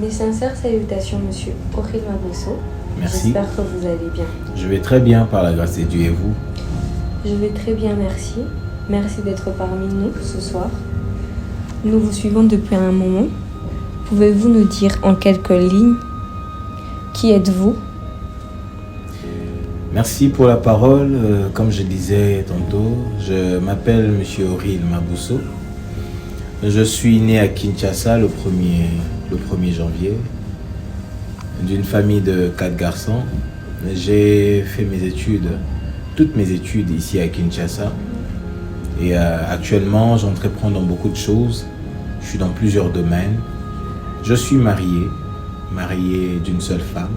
Mes sincères salutations, Monsieur Oril Mabosso. Merci. J'espère que vous allez bien. Je vais très bien par la grâce de Dieu et vous? Je vais très bien, merci. Merci d'être parmi nous ce soir. Nous vous suivons depuis un moment. Pouvez-vous nous dire en quelques lignes qui êtes-vous? Merci pour la parole. Comme je disais tantôt, je m'appelle Monsieur Oril Mabosso. Je suis né à Kinshasa le 1er janvier, d'une famille de 4 garçons. J'ai fait toutes mes études ici à Kinshasa. Et actuellement, j'entreprends dans beaucoup de choses. Je suis dans plusieurs domaines. Je suis marié d'une seule femme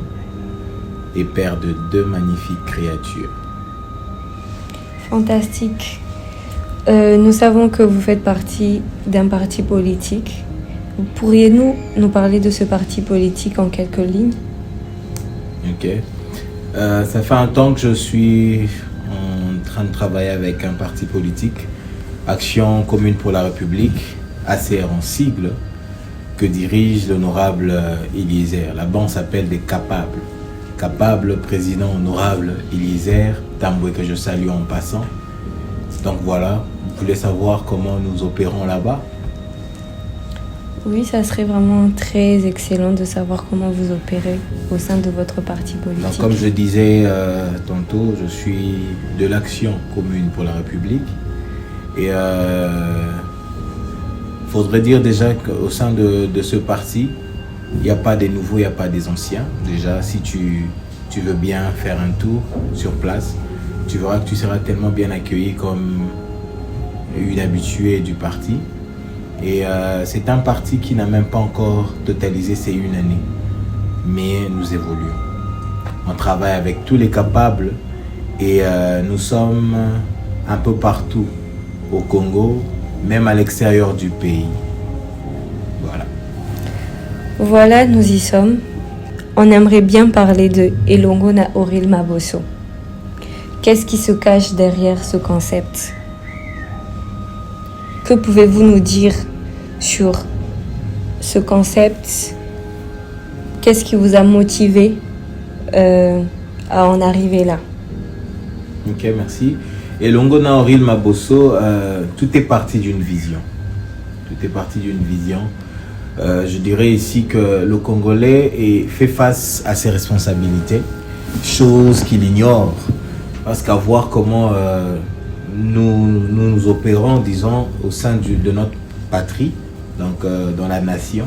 et père de 2 magnifiques créatures. Fantastique. Nous savons que vous faites partie d'un parti politique. Pourriez-vous nous parler de ce parti politique en quelques lignes? Ok. Ça fait un temps que je suis en train de travailler avec un parti politique, Action commune pour la République, ACR en sigle, que dirige l'honorable Eliezer. Là-bas, on s'appelle des capables. Capable président honorable Eliezer Tamboué, que je salue en passant. Donc voilà, vous voulez savoir comment nous opérons là-bas? Oui, ça serait vraiment très excellent de savoir comment vous opérez au sein de votre parti politique. Donc, comme je disais tantôt, je suis de l'Action commune pour la République. Et faudrait dire déjà qu'au sein de ce parti, il n'y a pas des nouveaux, il n'y a pas des anciens. Déjà, si tu veux bien faire un tour sur place, tu verras que tu seras tellement bien accueilli comme une habituée du parti. Et c'est un parti qui n'a même pas encore totalisé ses 1 année. Mais nous évoluons. On travaille avec tous les capables et nous sommes un peu partout au Congo, même à l'extérieur du pays. Voilà. Voilà, nous y sommes. On aimerait bien parler de Elongona Oril Mabosso. Qu'est-ce qui se cache derrière ce concept? Que pouvez-vous nous dire sur ce concept? Qu'est-ce qui vous a motivé à en arriver là? Ok, merci. Elongona Oril Mabosso, tout est parti d'une vision. Tout est parti d'une vision. Je dirais ici que le Congolais fait face à ses responsabilités, chose qu'il ignore. Parce qu'à voir comment nous opérons, disons, au sein de notre patrie, donc dans la nation,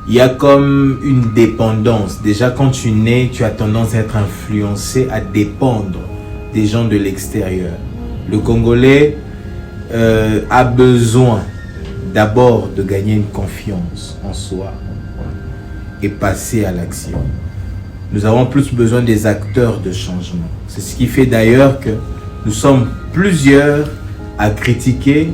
il y a comme une dépendance. Déjà, quand tu nais, tu as tendance à être influencé, à dépendre des gens de l'extérieur. Le Congolais a besoin d'abord de gagner une confiance en soi et passer à l'action. Nous avons plus besoin des acteurs de changement. C'est ce qui fait d'ailleurs que nous sommes plusieurs à critiquer,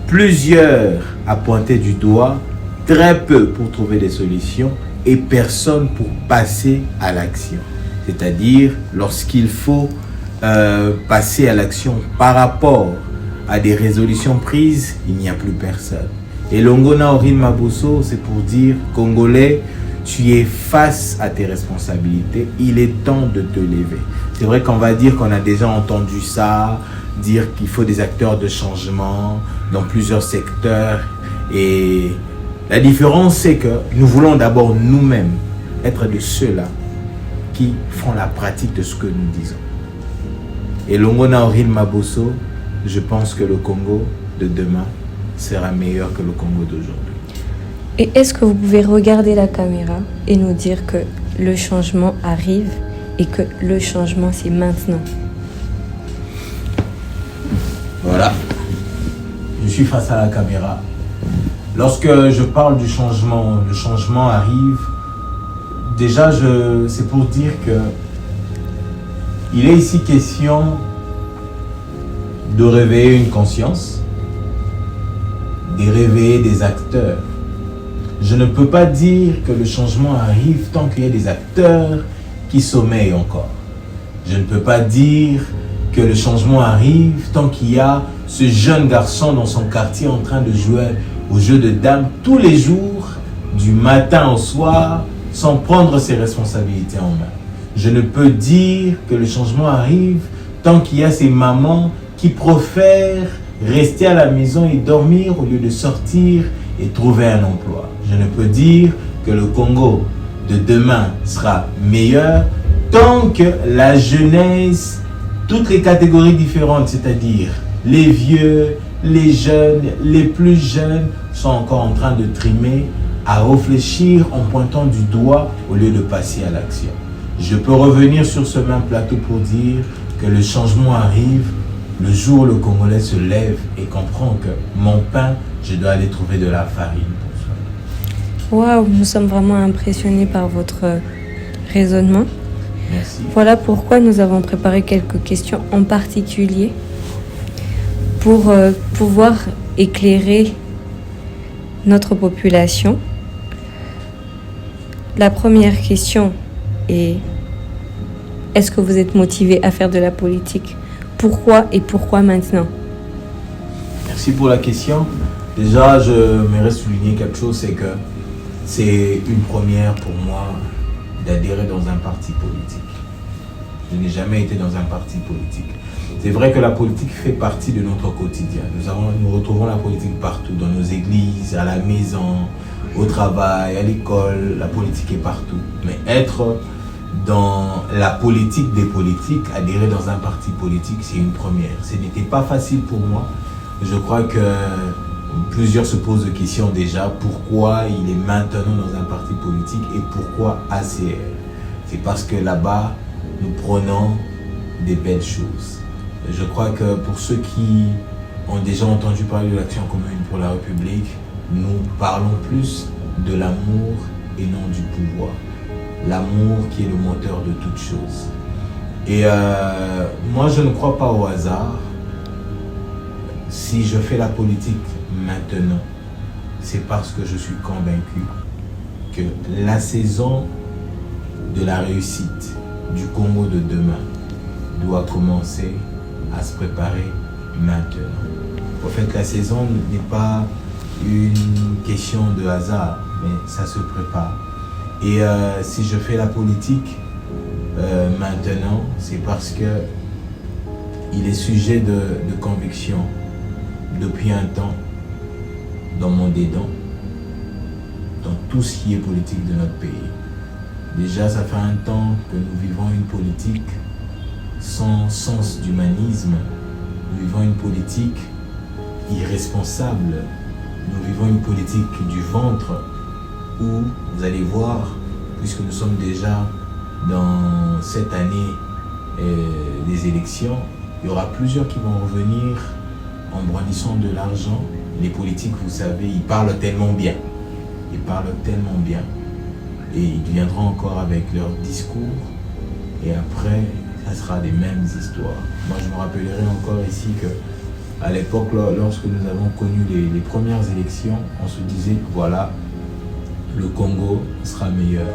plusieurs à pointer du doigt, très peu pour trouver des solutions et personne pour passer à l'action. C'est-à-dire, lorsqu'il faut passer à l'action par rapport à des résolutions prises, il n'y a plus personne. Et Elongona Oril Mabosso, c'est pour dire, Congolais, tu es face à tes responsabilités, il est temps de te lever. C'est vrai qu'on va dire qu'on a déjà entendu ça, dire qu'il faut des acteurs de changement dans plusieurs secteurs. Et la différence, c'est que nous voulons d'abord nous-mêmes être de ceux-là qui font la pratique de ce que nous disons. Et Elongona Oril Mabosso, je pense que le Congo de demain sera meilleur que le Congo d'aujourd'hui. Et est-ce que vous pouvez regarder la caméra et nous dire que le changement arrive et que le changement c'est maintenant? Voilà. je suis face à la caméra. Lorsque je parle du changement, le changement arrive. Déjà, c'est pour dire que il est ici question de réveiller une conscience, de réveiller des acteurs. Je ne peux pas dire que le changement arrive tant qu'il y a des acteurs qui sommeillent encore. Je ne peux pas dire que le changement arrive tant qu'il y a ce jeune garçon dans son quartier en train de jouer au jeu de dames tous les jours, du matin au soir, sans prendre ses responsabilités en main. Je ne peux dire que le changement arrive tant qu'il y a ces mamans qui préfèrent rester à la maison et dormir au lieu de sortir et trouver un emploi. Je ne peux dire que le Congo de demain sera meilleur tant que la jeunesse, toutes les catégories différentes, c'est-à-dire les vieux, les jeunes, les plus jeunes, sont encore en train de trimer, à réfléchir en pointant du doigt au lieu de passer à l'action. Je peux revenir sur ce même plateau pour dire que le changement arrive le jour où le Congolais se lève et comprend que mon pain, je dois aller trouver de la farine. Waouh, nous sommes vraiment impressionnés par votre raisonnement. Merci. Voilà pourquoi nous avons préparé quelques questions en particulier pour pouvoir éclairer notre population. La première question est: est-ce que vous êtes motivé à faire de la politique? Pourquoi et pourquoi maintenant? Merci pour la question. Déjà, je m'aimerais souligner quelque chose, c'est que c'est une première pour moi d'adhérer dans un parti politique. Je n'ai jamais été dans un parti politique. C'est vrai que la politique fait partie de notre quotidien. Nous retrouvons la politique partout, dans nos églises, à la maison, au travail, à l'école. La politique est partout. Mais être dans la politique des politiques, adhérer dans un parti politique, c'est une première. Ce n'était pas facile pour moi. Je crois que plusieurs se posent des questions déjà. Pourquoi il est maintenant dans un parti politique et pourquoi ACR? C'est parce que là-bas, nous prenons des belles choses. Je crois que pour ceux qui ont déjà entendu parler de l'Action commune pour la République, nous parlons plus de l'amour et non du pouvoir. L'amour qui est le moteur de toute chose. Et moi, je ne crois pas au hasard. Si je fais la politique maintenant, c'est parce que je suis convaincu que la saison de la réussite du Congo de demain doit commencer à se préparer maintenant. En fait, la saison n'est pas une question de hasard, mais ça se prépare. Et si je fais la politique maintenant, c'est parce que il est sujet de conviction depuis un temps dans mon dédain, dans tout ce qui est politique de notre pays. Déjà, ça fait un temps que nous vivons une politique sans sens d'humanisme. Nous vivons une politique irresponsable. Nous vivons une politique du ventre où, vous allez voir, puisque nous sommes déjà dans cette année des élections, il y aura plusieurs qui vont revenir en brandissant de l'argent. Les politiques, vous savez, ils parlent tellement bien. Ils parlent tellement bien. Et ils viendront encore avec leur discours. Et après, ça sera les mêmes histoires. Moi, je me rappellerai encore ici que à l'époque, lorsque nous avons connu les premières élections, on se disait, voilà, le Congo sera meilleur.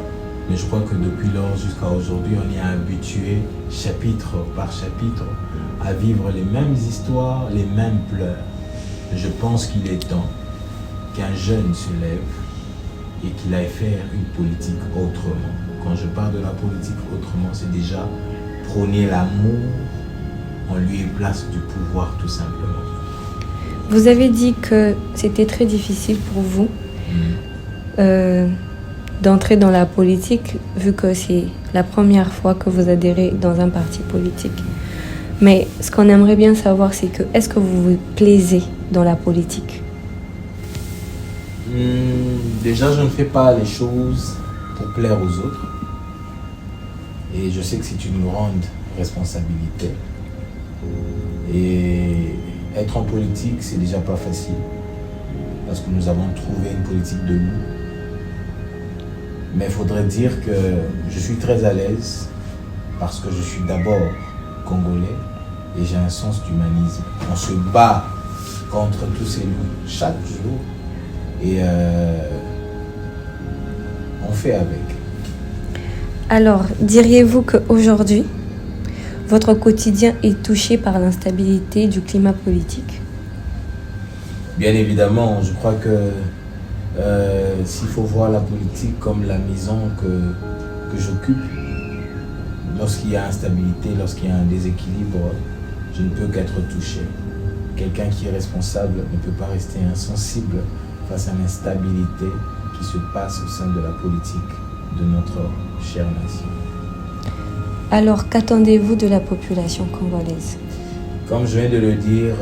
Mais je crois que depuis lors jusqu'à aujourd'hui, on est habitué, chapitre par chapitre, à vivre les mêmes histoires, les mêmes pleurs. Je pense qu'il est temps qu'un jeune se lève et qu'il aille faire une politique autrement. Quand je parle de la politique autrement, c'est déjà prôner l'amour en lieu et place du pouvoir, tout simplement. Vous avez dit que c'était très difficile pour vous d'entrer dans la politique, vu que c'est la première fois que vous adhérez dans un parti politique. Mais ce qu'on aimerait bien savoir, c'est que est-ce que vous vous plaisez dans la politique? Déjà, je ne fais pas les choses pour plaire aux autres. Et je sais que c'est une grande responsabilité. Et être en politique, c'est déjà pas facile. Parce que nous avons trouvé une politique de nous. Mais il faudrait dire que je suis très à l'aise parce que je suis d'abord congolais et j'ai un sens d'humanisme. On se bat contre tous ces loups chaque jour et on fait avec. Alors, diriez-vous qu'aujourd'hui, votre quotidien est touché par l'instabilité du climat politique? Bien évidemment, je crois que s'il faut voir la politique comme la maison que j'occupe, lorsqu'il y a instabilité, lorsqu'il y a un déséquilibre, je ne peux qu'être touché. Quelqu'un qui est responsable ne peut pas rester insensible face à l'instabilité qui se passe au sein de la politique de notre chère nation. Alors, qu'attendez-vous de la population congolaise? Comme je viens de le dire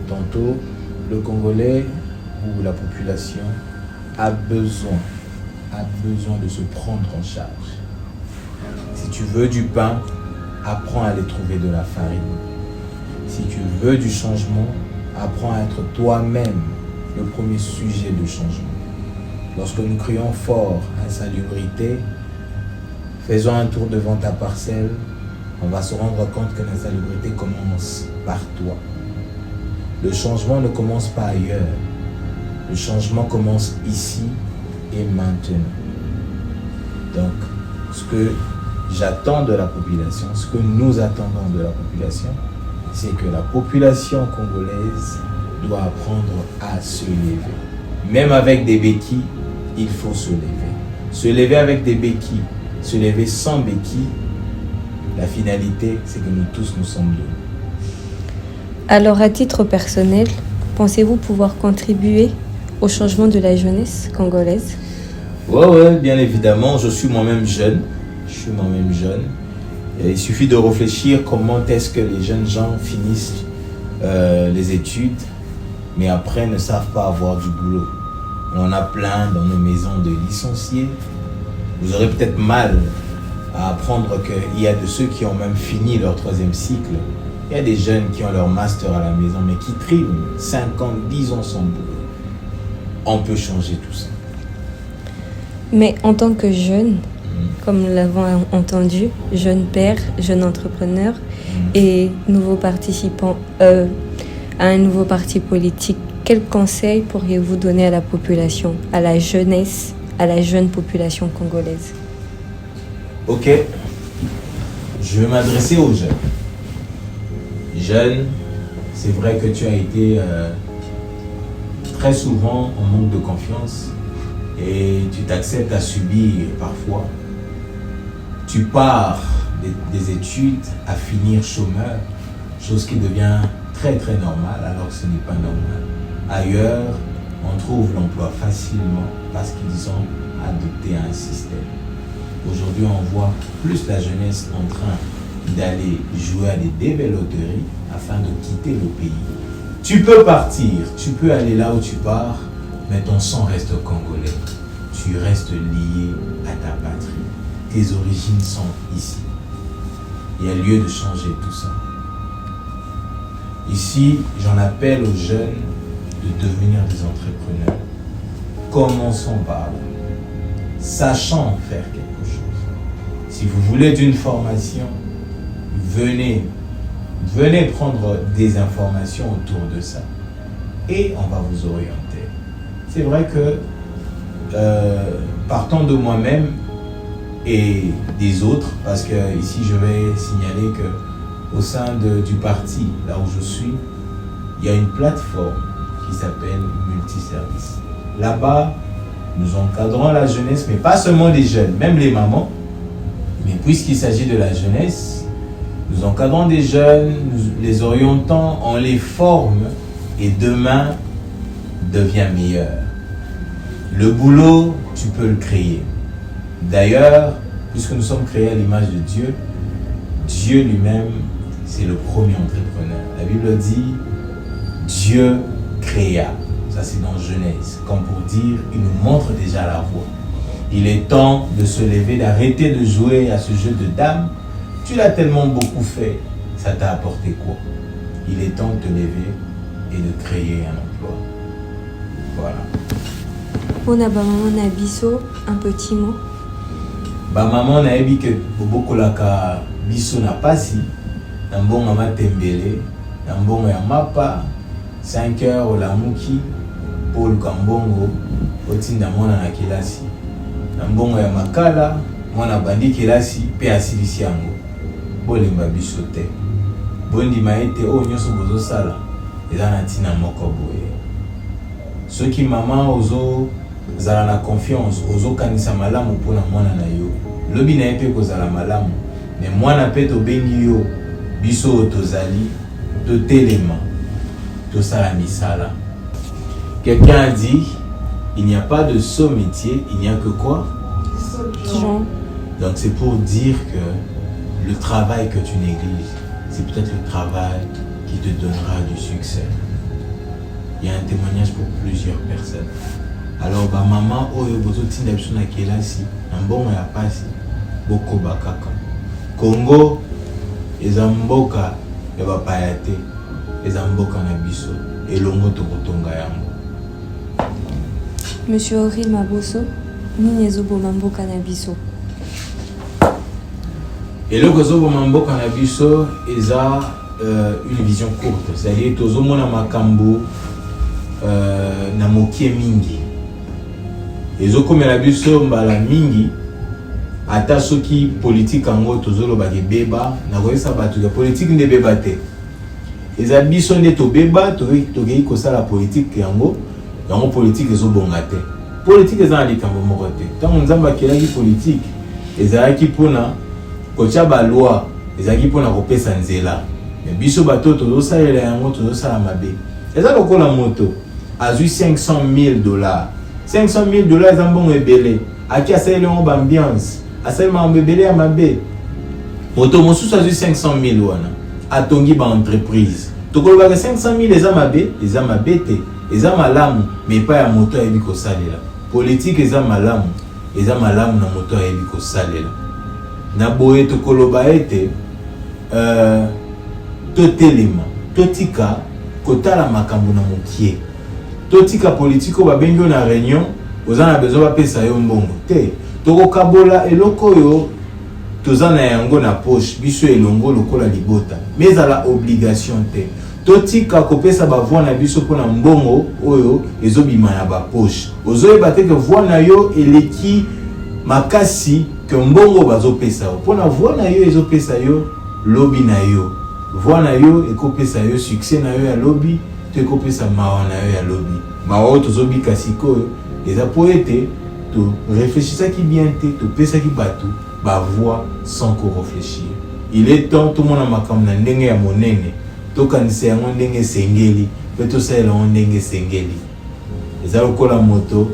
tantôt, le Congolais ou la population a besoin de se prendre en charge. Si tu veux du pain, apprends à aller trouver de la farine. Si tu veux du changement, apprends à être toi-même le premier sujet de changement. Lorsque nous crions fort insalubrité, faisons un tour devant ta parcelle, on va se rendre compte que l'insalubrité commence par toi. Le changement ne commence pas ailleurs. Le changement commence ici et maintenant. Donc, ce que j'attends de la population, ce que nous attendons de la population, c'est que la population congolaise doit apprendre à se lever. Même avec des béquilles, il faut se lever. Se lever avec des béquilles, se lever sans béquilles, la finalité, c'est que nous tous nous sommes donnés. Alors, à titre personnel, pensez-vous pouvoir contribuer au changement de la jeunesse congolaise? Ouais, bien évidemment, je suis moi-même jeune. Et il suffit de réfléchir comment est-ce que les jeunes gens finissent les études, mais après ne savent pas avoir du boulot. On a plein dans nos maisons de licenciés. Vous aurez peut-être mal à apprendre qu'il y a de ceux qui ont même fini leur 3e cycle. Il y a des jeunes qui ont leur master à la maison, mais qui triment 5 ans, 10 ans sans boulot. On peut changer tout ça. Mais en tant que jeune, comme nous l'avons entendu, jeune père, jeune entrepreneur et nouveau participant à un nouveau parti politique, quels conseils pourriez-vous donner à la population, à la jeunesse, à la jeune population congolaise? Ok, je vais m'adresser aux jeunes. Jeune, c'est vrai que tu as été très souvent en manque de confiance et tu t'acceptes à subir parfois. Tu pars des études à finir chômeur, chose qui devient très très normale alors que ce n'est pas normal. Ailleurs, on trouve l'emploi facilement parce qu'ils ont adopté un système. Aujourd'hui, on voit plus la jeunesse en train d'aller jouer à des développeries afin de quitter le pays. Tu peux partir, tu peux aller là où tu pars, mais ton sang reste congolais. Tu restes lié à ta patrie. Tes origines sont ici. Il y a lieu de changer tout ça. Ici, j'en appelle aux jeunes de devenir des entrepreneurs. Commençons par là. Sachant faire quelque chose. Si vous voulez d'une formation, venez prendre des informations autour de ça. Et on va vous orienter. C'est vrai que partant de moi-même et des autres, parce que ici je vais signaler que au sein du parti, là où je suis, il y a une plateforme qui s'appelle Multiservice. Là-bas, nous encadrons la jeunesse, mais pas seulement les jeunes, même les mamans. Mais puisqu'il s'agit de la jeunesse, nous encadrons des jeunes, nous les orientons, on les forme et demain devient meilleur. Le boulot, tu peux le créer. D'ailleurs, puisque nous sommes créés à l'image de Dieu, Dieu lui-même, c'est le premier entrepreneur. La Bible dit, Dieu créa. Ça, c'est dans Genèse. Comme pour dire, il nous montre déjà la voie. Il est temps de se lever, d'arrêter de jouer à ce jeu de dames. Tu l'as tellement beaucoup fait, ça t'a apporté quoi? il est temps de te lever et de créer un emploi. Voilà. On a maman na biso un petit mot. Maman na ebi que beaucoup la ka biso na pasi na mbongo matembele na mbongo ya mapa 5 heures ola muki Paul Kambongo otinda mwana na kelasi na mbongo ya makala mwana bandi kelasi pe asilisi yango bolemba biso te bondima ete o nyonso bozo sala eza na ntina moko boye soki mama ozo zala na confiance ozo kanisa malamu mpona mwana na yo lobi na ye mpe kozala malamu me mwana mpe tobengi yo biso tozali totelema tosala misala. Quelqu'un a dit il n'y a pas de sot métier, il n'y a que quoi? Jean. Donc c'est pour dire que le travail que tu négliges, c'est peut-être le travail qui te donnera du succès. Il y a un témoignage pour plusieurs personnes. Alors ba maman oyo bozo tinda biso na kelasi na mbongo ya pasi boko bakaka. Congo eza mboka ya bapaya te, eza mboka na biso elongo tokotonga yango. Monsieur Auril Maboso, nini ezoboma mboka na biso? Eloko ezoboma mboka na biso eza une vision courte, c'est-à-dire tozomona makambo na mokie mingi. Ezokomela biso mbala mingi ata soki politique yango tozoloba ke beba na koyesa bato ya politique nde beba te. Eza biso nde tobeba tokei kosala politique yango politique ezobonga te. Politique eza na likambo moko te. Ntango nzambe akelaki politique ezalaki mpona kotia baloi, ezalaki mpona kopesa nzela. Me biso bato tozosalela yango tozosala mabe. Eza lokola moto azwi $500,000. $500,000 eza mbongo ebele. Aki asaleli yango bambiance, asaleli makambo ebele ya mabe. Moto mosusu azwi $500,000 wana atongi ba entreprise. Tokolobaka $500,000 eza mabe te. Eza malamu mais pas ya moto ayebi kosalela. Politique eza malamu na moto ayebi kosalela. Na boye tokoloba ete totelema, totika kotala makambo na mokie. Totika politique o babengi na réunion, oza na besoin bapesa yo mbongo te. Tokokabola eloko yo tozana yango na poche, biso elongo lokola libota. Mais à la obligation te. Totika kopesa ba voix na biso pona mbongo oyo ezobima na ba poche. Ozoyeba te ke voix na yo eleki makasi ke mbongo bazopesa yo. Pona voix na yo ezopesa yo lobi na yo. Voix na yo ekopesa yo succès na yo ya lobi, to ekopesa mawa na yo ya lobi. Mawa tozobi kasiko eza poete to réfléchissaki bien te, to pesaki batu ba voix sans ko réfléchir. Il est temps tout monde makambo na ndenge ya monene. Tokanisa yango ndenge sengeli, pe tosalela yango ndenge sengeli. Eza lokola moto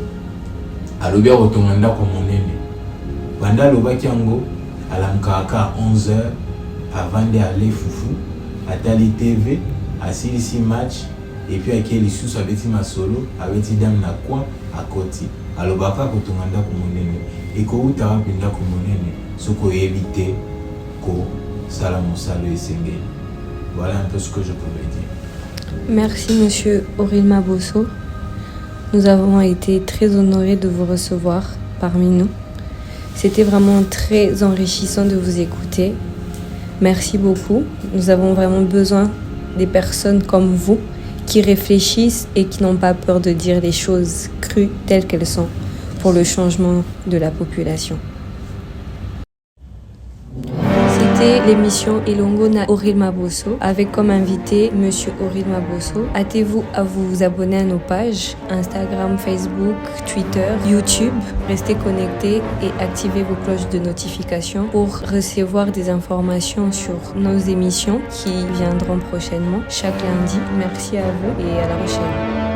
alobi akotonga ndako monene. Banda alobaki yango alamkaka 11h avant d'aller fufu, atali TV, asilisi match et puis akeli lisusu abeti masolo, abeti dame na coin akoti. Alobaka kotonga ndako monene. Ekouta wapi ndako monene soko yebi te ko sala mosalo esengeli. Voilà un peu ce que je pouvais dire. Merci Monsieur Auril Maboso. Nous avons été très honorés de vous recevoir parmi nous. C'était vraiment très enrichissant de vous écouter. Merci beaucoup. Nous avons vraiment besoin des personnes comme vous qui réfléchissent et qui n'ont pas peur de dire les choses crues telles qu'elles sont pour le changement de la population. C'était l'émission Elongo na Auril Maboso avec comme invité Monsieur Auril Maboso. Hâtez-vous à vous abonner à nos pages Instagram, Facebook, Twitter, YouTube. Restez connectés et activez vos cloches de notification pour recevoir des informations sur nos émissions qui viendront prochainement chaque lundi. Merci à vous et à la prochaine.